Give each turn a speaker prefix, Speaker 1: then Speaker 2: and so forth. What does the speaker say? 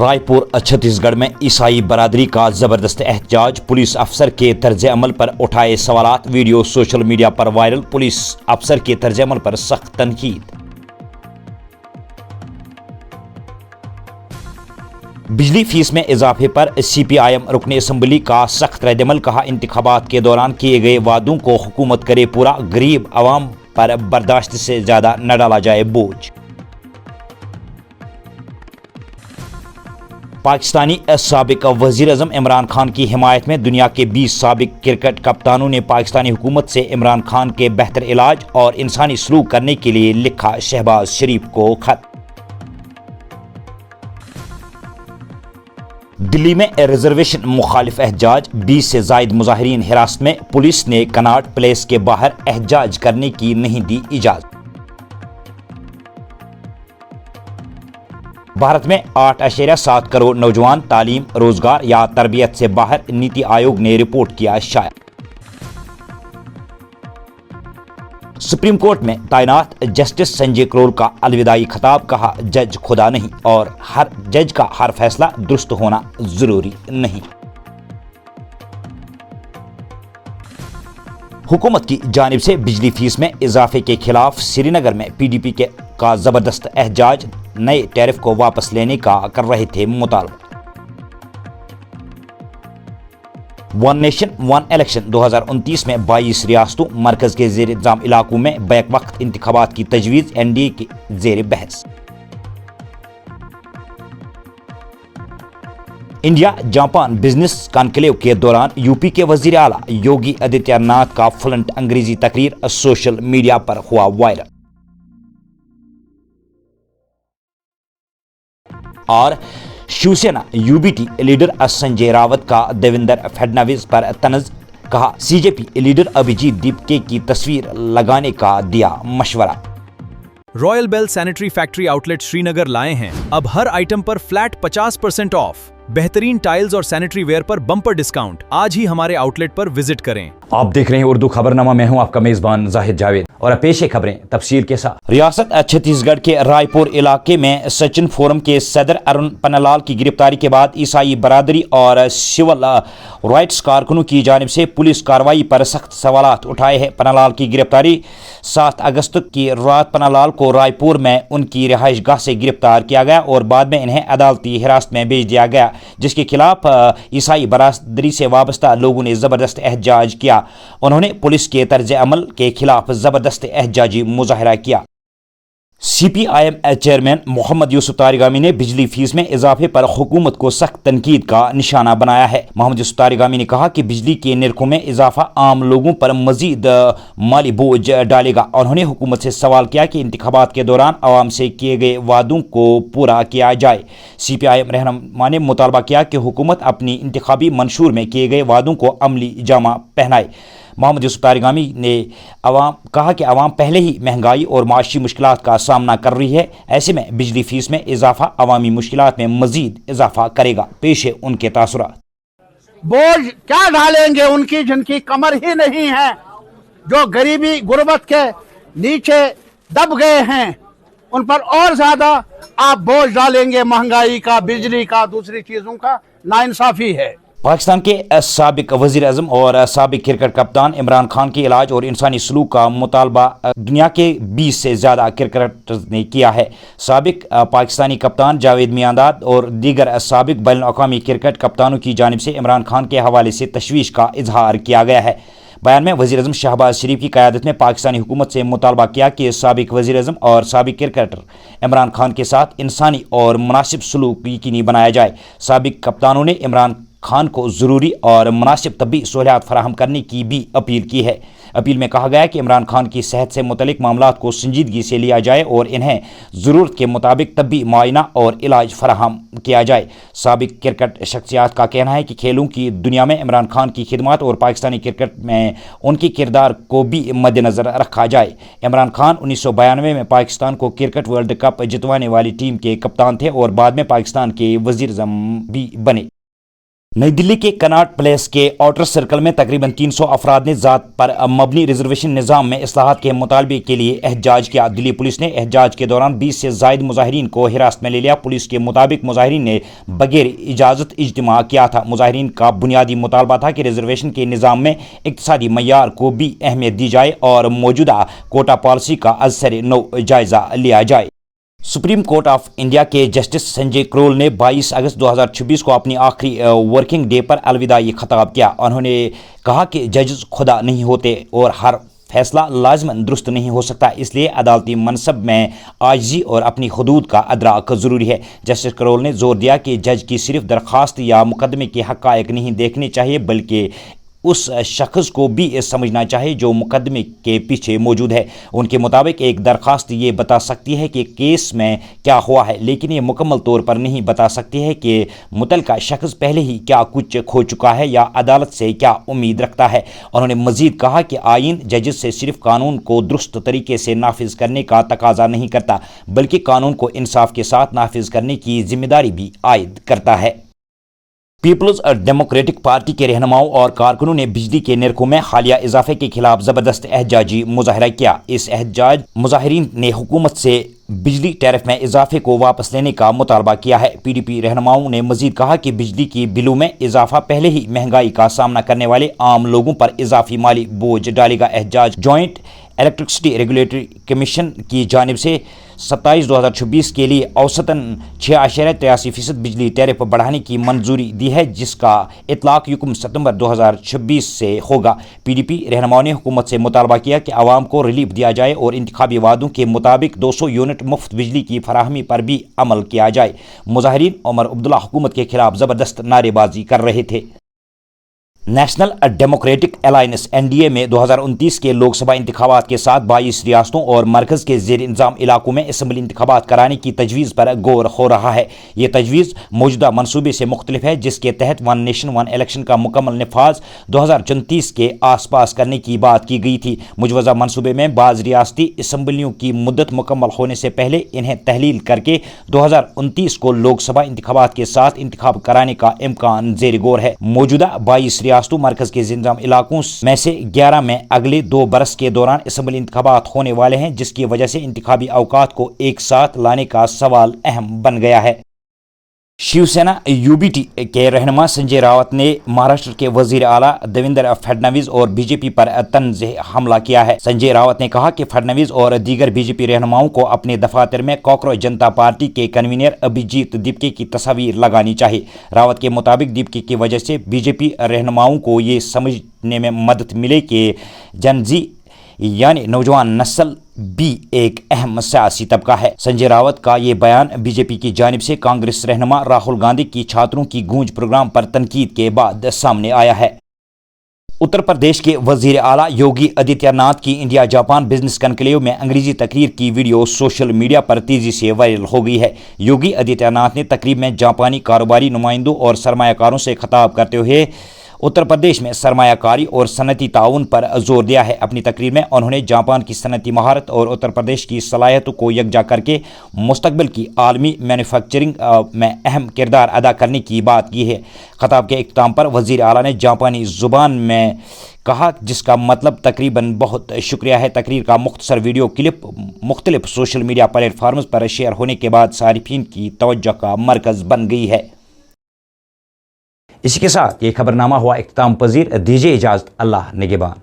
Speaker 1: رائے پور چھتیس گڑھ میں عیسائی برادری کا زبردست احتجاج، پولیس افسر کے طرز عمل پر اٹھائے سوالات، ویڈیو سوشل میڈیا پر وائرل، پولیس افسر کے طرز عمل پر سخت تنقید۔ بجلی فیس میں اضافے پر سی پی آئی ایم رکن اسمبلی کا سخت رد عمل، کہا انتخابات کے دوران کیے گئے وعدوں کو حکومت کرے پورا، غریب عوام پر برداشت سے زیادہ نہ ڈالا جائے بوجھ۔ پاکستانی سابق وزیر اعظم عمران خان کی حمایت میں دنیا کے 20 سابق کرکٹ کپتانوں نے پاکستانی حکومت سے عمران خان کے بہتر علاج اور انسانی سلوک کرنے کے لیے لکھا شہباز شریف کو خط۔ دلی میں ریزرویشن مخالف احتجاج، 20 سے زائد مظاہرین حراست میں، پولیس نے کناٹ پلیس کے باہر احتجاج کرنے کی نہیں دی اجازت۔ بھارت میں 8.7 کروڑ نوجوان تعلیم، روزگار یا تربیت سے باہر، نیتی آیوگ نے رپورٹ کیا شائع۔ سپریم کورٹ میں تعینات جسٹس سنجے کرول کا الوداعی خطاب، کہا جج خدا نہیں اور ہر جج کا ہر فیصلہ درست ہونا ضروری نہیں۔ حکومت کی جانب سے بجلی فیس میں اضافے کے خلاف سری نگر میں پی ڈی پی کا زبردست احتجاج، نئے ٹیرف کو واپس لینے کا کر رہے تھے مطالبہ۔ ون نیشن ون الیکشن 2029 میں 22 ریاستوں، مرکز کے زیر انتظام علاقوں میں بیک وقت انتخابات کی تجویز، این ڈی اے کے زیر بحث۔ انڈیا جاپان بزنس کانکلیو کے دوران یو پی کے وزیر اعلیٰ یوگی آدتیہ ناتھ کا فلنٹ انگریزی تقریر سوشل میڈیا پر ہوا وائرل۔ اور Shiv Sena U B T leader Sanjay Raut کا دیویندر فڈنویس پر طنز، کہا سی جے پی لیڈر ابھیجیت دیپکے کی تصویر لگانے کا دیا مشورہ۔
Speaker 2: رائل بیل سینیٹری فیکٹری آؤٹ لیٹ شری نگر لائے ہیں اب ہر آئٹم پر فلیٹ 50% آف، بہترین ٹائلز اور sanitary where per bumper discount. آج ہی ہمارے آؤٹ لیٹ پر وزٹ کریں۔
Speaker 1: آپ دیکھ رہے ہیں اردو خبرنامہ، میں ہوں آپ کا میزبان زاہد جاوید، اور پیش خبریں تفصیل کے ساتھ۔ ریاست چھتیس گڑھ کے رائے پور علاقے میں سچن فورم کے صدر ارون پنالال کی گرفتاری کے بعد عیسائی برادری اور سول رائٹس کارکنوں کی جانب سے پولیس کارروائی پر سخت سوالات اٹھائے ہیں۔ پنالال کی گرفتاری 7 اگست کی رات پنالال کو رائے پور میں ان کی رہائش گاہ سے گرفتار کیا گیا اور بعد میں انہیں عدالتی حراست میں بھیج دیا گیا، جس کے خلاف عیسائی برادری سے وابستہ لوگوں نے زبردست احتجاج کیا۔ انہوں نے پولیس کے طرز عمل کے خلاف زبردست احتجاجی مظاہرہ کیا۔ سی پی آئی ایم چیئرمین محمد یوسف تارگامی نے بجلی فیس میں اضافے پر حکومت کو سخت تنقید کا نشانہ بنایا ہے۔ محمد یوسف تارگامی نے کہا کہ بجلی کے نرخوں میں اضافہ عام لوگوں پر مزید مالی بوجھ ڈالے گا۔ انہوں نے حکومت سے سوال کیا کہ انتخابات کے دوران عوام سے کیے گئے وعدوں کو پورا کیا جائے۔ سی پی آئی ایم رہنما نے مطالبہ کیا کہ حکومت اپنی انتخابی منشور میں کیے گئے وعدوں کو عملی جامہ پہنائے۔ محمد یوسف تارگامی نے کہا کہ عوام پہلے ہی مہنگائی اور معاشی مشکلات کا سامنا کر رہی ہے، ایسے میں بجلی فیس میں اضافہ عوامی مشکلات میں مزید اضافہ کرے گا۔ پیش ہے ان کے تاثرات۔
Speaker 3: بوجھ کیا ڈالیں گے ان کی جن کی کمر ہی نہیں ہے، جو غریبی غربت کے نیچے دب گئے ہیں، ان پر اور زیادہ آپ بوجھ ڈالیں گے، مہنگائی کا، بجلی کا، دوسری چیزوں کا۔ ناانصافی ہے۔
Speaker 1: پاکستان کے سابق وزیر اعظم اور سابق کرکٹ کپتان عمران خان کے علاج اور انسانی سلوک کا مطالبہ دنیا کے 20 سے زیادہ کرکٹرز نے کیا ہے۔ سابق پاکستانی کپتان جاوید میانداد اور دیگر سابق بین الاقوامی کرکٹ کپتانوں کی جانب سے عمران خان کے حوالے سے تشویش کا اظہار کیا گیا ہے۔ بیان میں وزیر اعظم شہباز شریف کی قیادت میں پاکستانی حکومت سے مطالبہ کیا کہ سابق وزیر اعظم اور سابق کرکٹر عمران خان کے ساتھ انسانی اور مناسب سلوک یقینی بنایا جائے۔ سابق کپتانوں نے عمران خان کو ضروری اور مناسب طبی سہولیات فراہم کرنے کی بھی اپیل کی ہے۔ اپیل میں کہا گیا کہ عمران خان کی صحت سے متعلق معاملات کو سنجیدگی سے لیا جائے اور انہیں ضرورت کے مطابق طبی معائنہ اور علاج فراہم کیا جائے۔ سابق کرکٹ شخصیات کا کہنا ہے کہ کھیلوں کی دنیا میں عمران خان کی خدمات اور پاکستانی کرکٹ میں ان کے کردار کو بھی مد نظر رکھا جائے۔ عمران خان 1992 میں پاکستان کو کرکٹ ورلڈ کپ جتوانے والی ٹیم کے کپتان تھے اور بعد میں پاکستان کے وزیر اعظم بھی بنے۔ नई दिल्ली के कनॉट प्लेस के आउटर सर्कल में तकरीबन 300 अफराद ने ज़ात पर मबनी रिजर्वेशन निज़ाम में इस्लाहात के मुतालबे के लिए एहतजाज किया। दिल्ली पुलिस ने एहतजाज के दौरान 20 से ज़ायद मुजाहिरीन को हिरासत में ले लिया। पुलिस के मुताबिक मुजाहिरीन ने बगैर इजाज़त इज्तिमा किया था। मुजाहिरीन का बुनियादी मुतालबा था कि रिजर्वेशन के निज़ाम में इक्तसादी मयार को भी अहमियत दी जाए और मौजूदा कोटा पॉलिसी का अज़सर नौ जायज़ा लिया जाए। सुप्रीम कोर्ट ऑफ इंडिया के जस्टिस संजय करोल ने 22 अगस्त 2026 को अपनी आखिरी वर्किंग डे पर अलविदाई खिताब किया। उन्होंने कहा कि जजेस खुदा नहीं होते और हर फैसला लाजमन दुरुस्त नहीं हो सकता, इसलिए अदालती मनसब में आजिज़ी और अपनी हदूद का अदराक ज़रूरी है। जस्टिस करोल ने जोर दिया कि जज की सिर्फ दरख्वास्त या मुकदमे के हक़ाइक़ नहीं देखने चाहिए, बल्कि उस शख्स को भी समझना चाहिए जो मुकदमे के पीछे मौजूद है। उनके मुताबिक एक दरख्वास्त ये बता सकती है कि केस में क्या हुआ है, लेकिन ये मुकम्मल तौर पर नहीं बता सकती है कि मुतलका शख्स पहले ही क्या कुछ खो चुका है या अदालत से क्या उम्मीद रखता है। उन्होंने मज़ीद कहा कि आइन जजेस से सिर्फ कानून को दुरुस्त तरीके से नाफिज करने का तकाजा नहीं करता, बल्कि कानून को इंसाफ के साथ नाफिज करने की जिम्मेदारी भी आयद करता है। पीपल्स डेमोक्रेटिक पार्टी के रहनुमाओं और कारकुनों ने बिजली के निरखों में हालिया इजाफे के खिलाफ जबरदस्त एहतजाजी मुजाहरा किया। इस एहतजाज मुजाहिरीन ने हुकूमत से बिजली टैरिफ में इजाफे को वापस लेने का मुतालबा किया है। पीडीपी रहनुमाओं ने मजीद कहा कि बिजली की बिलों में इजाफा पहले ही महंगाई का सामना करने वाले आम लोगों पर इजाफी माली बोझ डालेगा। एहतजाज जॉइंट इलेक्ट्रिसिटी रेगुलेटरी कमीशन की जानिब से 27/2026 के लिए औसतन 6.83% बिजली टैरिफ बढ़ाने की मंजूरी दी है, जिसका इतलाक युकम सितंबर 2026 से होगा। पीडीपी रहनुमाओं ने हुकूमत से मुतालबा किया कि आवाम को रिलीफ दिया जाए और इंतखाबी वादों के मुताबिक 200 यूनिट मुफ्त बिजली की फराहमी पर भी अमल किया जाए। मुजाहिरीन उमर अब्दुल्ला हुकूमत के खिलाफ जबरदस्त नारेबाजी कर रहे थे। नेशनल डेमोक्रेटिक अलायंस एनडीए में 2029 के लोकसभा इंतखाबात के साथ 22 रियासतों और मरकज़ के ज़ेर इंतज़ाम इलाकों में असम्बली इंतखाबात कराने की तजवीज़ पर गौर हो रहा है। ये तजवीज़ मौजूदा मनसूबे से मुख्तलिफ है, जिसके तहत वन नेशन वन इलेक्शन का मुकम्मल नफाज 2034 के आस पास करने की बात की गई थी। मुजवज़ा मनसूबे में बाज़ रियासती असम्बलियों की मुद्दत मुकम्मल होने से पहले इन्हें तहलील करके 2029 को लोकसभा इंतखाबात के साथ इंतखाब कराने का इम्कान ज़ेर गौर है। मौजूदा 22 रियासतों मरकज़ के इंतज़ाम इलाकों में से 11 में अगले 2 बरस के दौरान असम्बली इंतखाबात होने वाले हैं, जिसकी वजह से इंतखाबी अवकात को एक साथ लाने का सवाल अहम बन गया है। शिवसेना यूबीटी के रहनुमा संजय रावत ने महाराष्ट्र के वजीर आला देवेंद्र फडणवीस और बीजेपी पर तंज़ हमला किया है। संजय रावत ने कहा कि फडणवीस और दीगर बीजेपी रहनुमाओं को अपने दफातर में कॉकरोच जनता पार्टी के कन्वीनर अभिजीत दीपके की तस्वीर लगानी चाहिए। रावत के मुताबिक दीपके की वजह से बीजेपी रहनुमाओं को ये समझने में मदद मिले कि जनजी यानी नौजवान नस्ल भी एक अहम सियासी तबका है। संजय रावत का ये बयान बीजेपी की जानिब से कांग्रेस रहनुमा राहुल गांधी की छात्रों की गूंज प्रोग्राम पर तनकीद के बाद सामने आया है। उत्तर प्रदेश के वजीर आला योगी आदित्यनाथ की इंडिया जापान बिजनेस कनक्लेव में अंग्रेजी तकरीर की वीडियो सोशल मीडिया पर तेजी से वायरल हो गई है। योगी आदित्यनाथ ने तकरीब में जापानी कारोबारी नुमाइंदों और सरमायाकारों से खिताब करते हुए उत्तर प्रदेश में सरमायाकारी और सनती ताउन पर जोर दिया है। अपनी तकरीर में उन्होंने जापान की सनती महारत और उत्तर प्रदेश की सलाहियतों को यकजा करके मुस्तकबिल की आलमी मैन्युफैक्चरिंग में अहम किरदार अदा करने की बात की है। खिताब के इख्तिताम पर वज़ीर आला ने जापानी ज़ुबान में कहा, जिसका मतलब तकरीबन बहुत शुक्रिया है। तकरीर का मुख्तसर वीडियो क्लिप मुख्तलिफ सोशल मीडिया प्लेटफार्म्स पर शेयर होने के बाद सारिफीन की तवज्जो का मरकज़ बन गई है। इसी के साथ ये खबरनामा हुआ इख्तिताम पजीर। दीजिए इजाज़त। अल्लाह निगहबान।